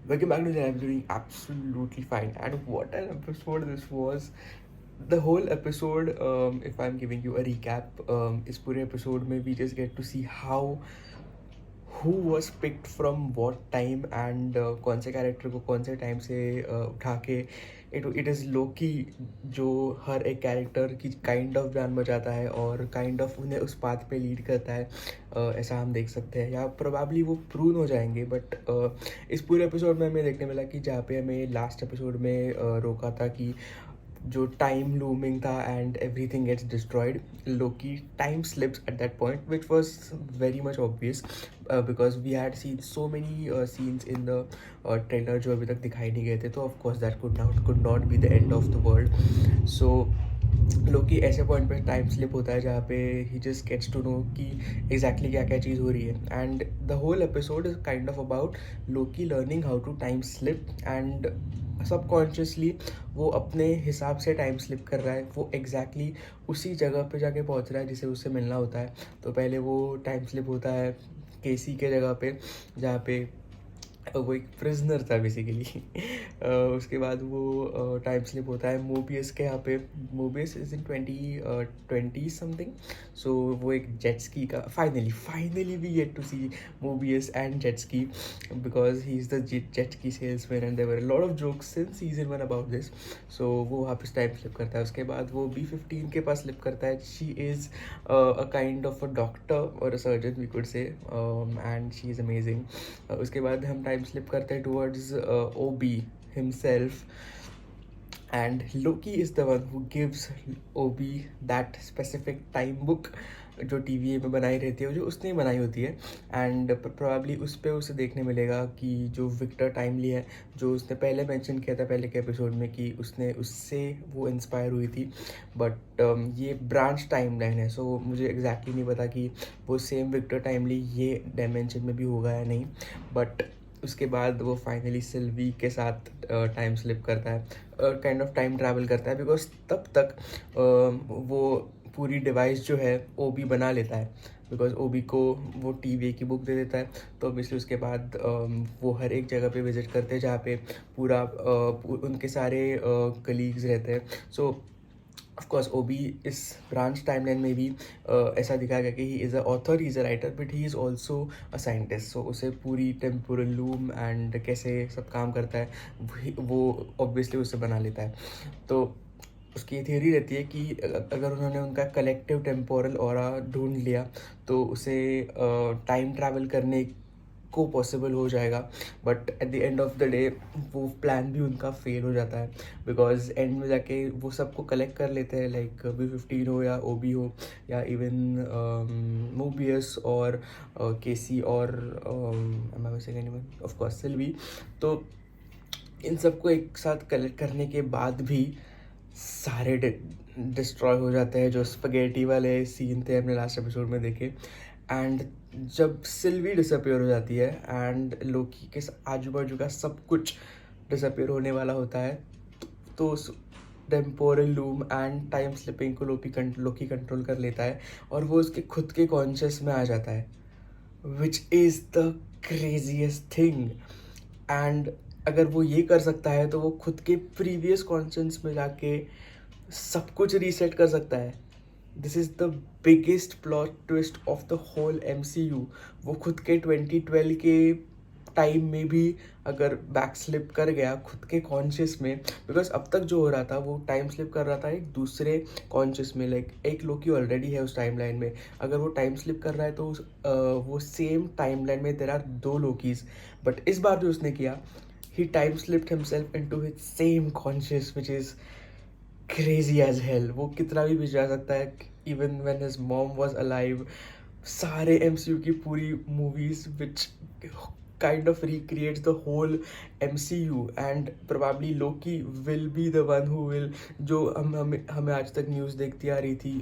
Welcome back to the I'm doing absolutely fine. And what an episode this was. The whole episode, if I'm giving you a recap, इस पूरे episode में we just get to see how who was picked from what time and कौन से character को कौन से time से उठा के इट इज़ लोकी जो हर एक कैरेक्टर की काइंड ऑफ जान बचाता है और काइंड ऑफ उन्हें उस पाथ पे लीड करता है। ऐसा हम देख सकते हैं या प्रोबेबली वो प्रून हो जाएंगे बट इस पूरे एपिसोड में हमें देखने मिला कि जहाँ पे हमें लास्ट एपिसोड में रोका था कि जो टाइम लूमिंग था and everything gets destroyed, Loki time slips at that point which was very much obvious because we had seen so many scenes in the trailer जो अभी तक दिखाई नहीं गए थे, तो of course that could not be the end of the world. So Loki ऐसे point पे टाइम स्लिप होता है जहाँ पे he just gets to know कि एग्जैक्टली क्या क्या चीज़ हो रही है and the whole episode is kind of about Loki learning how to time slip and subconsciously वो अपने हिसाब से टाइम स्लिप कर रहा है। वो एग्जैक्टली उसी जगह पे जाके पहुंच रहा है जिसे उससे मिलना होता है। तो पहले वो टाइम स्लिप होता है केसी के जगह पे जहाँ पे वो एक प्रिजनर था बेसिकली। उसके बाद वो टाइम स्लिप होता है मोबियस के यहाँ पे। Mobius is in 2020 something. So वो एक जेट स्की का finally we get to see Mobius and jet ski because he is the jet ski salesman and there were lot of jokes since season 1 about this. So वो वहाँ पे time slip करता है। उसके बाद वो B15 के पास स्लिप करता है। She is a kind of a doctor और a surgeon we could say and she is amazing. उसके बाद हम टाइम स्लिप करते हैं towards OB himself and Loki is the one who gives OB that specific time book जो TVA में बनाई रहती है, जो उसने बनाई होती है एंड प्रोबेबली उस पर उसे देखने मिलेगा कि जो विक्टर टाइमली है, जो उसने पहले मेंशन किया था पहले के एपिसोड में कि उसने उससे वो इंस्पायर हुई थी। बट ये ब्रांच टाइम लाइन है, सो मुझे एग्जैक्टली नहीं पता कि वो सेम विक्टर टाइमली ये डायमेंशन में भी होगा या नहीं। बट उसके बाद वो फाइनली सिल्वी के साथ टाइम स्लिप करता है, काइंड ऑफ टाइम ट्रैवल करता है बिकॉज तब तक वो पूरी डिवाइस जो है ओबी बना लेता है बिकॉज ओबी को वो TVA की बुक दे देता है। तो ऑब्वियसली उसके बाद वो हर एक जगह पे विजिट करते हैं जहाँ पे पूरा उनके सारे कलीग्स रहते हैं। सो ऑफ कोर्स ओबी इस ब्रांच टाइमलाइन में भी ऐसा दिखाया गया कि he is a author, he is a writer, but he is also a scientist. So उसे पूरी टेम्पोरल लूम एंड कैसे सब काम करता है वो ऑब्वियसली उससे बना लेता है। तो उसकी थियरी रहती है कि अगर उन्होंने उनका कलेक्टिव टेम्पोरल ऑरा ढूंढ लिया तो उसे टाइम ट्रैवल करने को पॉसिबल हो जाएगा। But at the end of the day वो प्लान भी उनका फेल हो जाता है बिकॉज एंड में जाके वो सबको कलेक्ट कर लेते हैं, लाइक B15 हो या ओबी हो या इवन मोबियस और केसी और ऑफ कोर्स सिल्वी। तो इन सबको एक साथ कलेक्ट करने के बाद भी सारे डिस्ट्रॉय हो जाते हैं, जो स्पगेटी वाले सीन थे हमने लास्ट एपिसोड में देखे। एंड जब सिल्वी डिसअपियर हो जाती है एंड लोकी के आजू बाजू का सब कुछ डिसअपियर होने वाला होता है, तो उस temporal loom and time slipping को लोकी कंट्रोल कर लेता है और वो उसके खुद के कॉन्शियस में आ जाता है, which is the craziest thing. And अगर वो ये कर सकता है तो वो खुद के प्रीवियस कॉन्शियस में जाके सब कुछ रीसेट कर सकता है। This is the biggest plot twist of the whole MCU। वो खुद के 2012 के टाइम में भी अगर बैक स्लिप कर गया खुद के कॉन्शियस में, बिकॉज अब तक जो हो रहा था वो टाइम स्लिप कर रहा था एक दूसरे कॉन्शियस में, लाइक एक लोकी ऑलरेडी है उस टाइम लाइन में। अगर वो टाइम स्लिप कर रहा है तो वो सेम टाइम लाइन में देर आर 2 लोकीज। बट इस बार जो उसने किया, he time slipped himself into his same conscious which is crazy as hell। वो कितना भी जा सकता है, even when his mom was alive। सारे MCU की पूरी movies which kind of recreates the whole MCU and probably Loki will be the one who will, जो हमें आज तक न्यूज़ देखती आ रही थी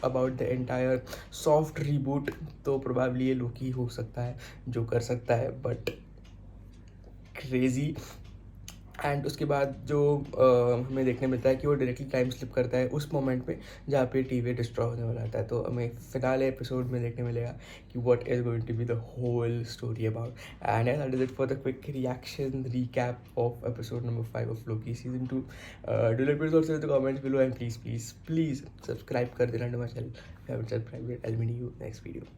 about the entire soft reboot, तो probably ये लोकी हो सकता है जो कर सकता है। बट क्रेजी एंड उसके बाद जो हमें देखने मिलता है कि वो डायरेक्टली टाइम स्लिप करता है उस मोमेंट पे जहाँ पे टीवी डिस्ट्रॉय होने वाला था। तो हमें फिनाले एपिसोड में देखने मिलेगा कि what is going to be the whole story about. And that is it for the quick reaction recap of episode number 5 of Loki season 2. Do let me know in the comments below, and please subscribe कर देना to my channel if you haven't subscribed yet. I'll meet you next video.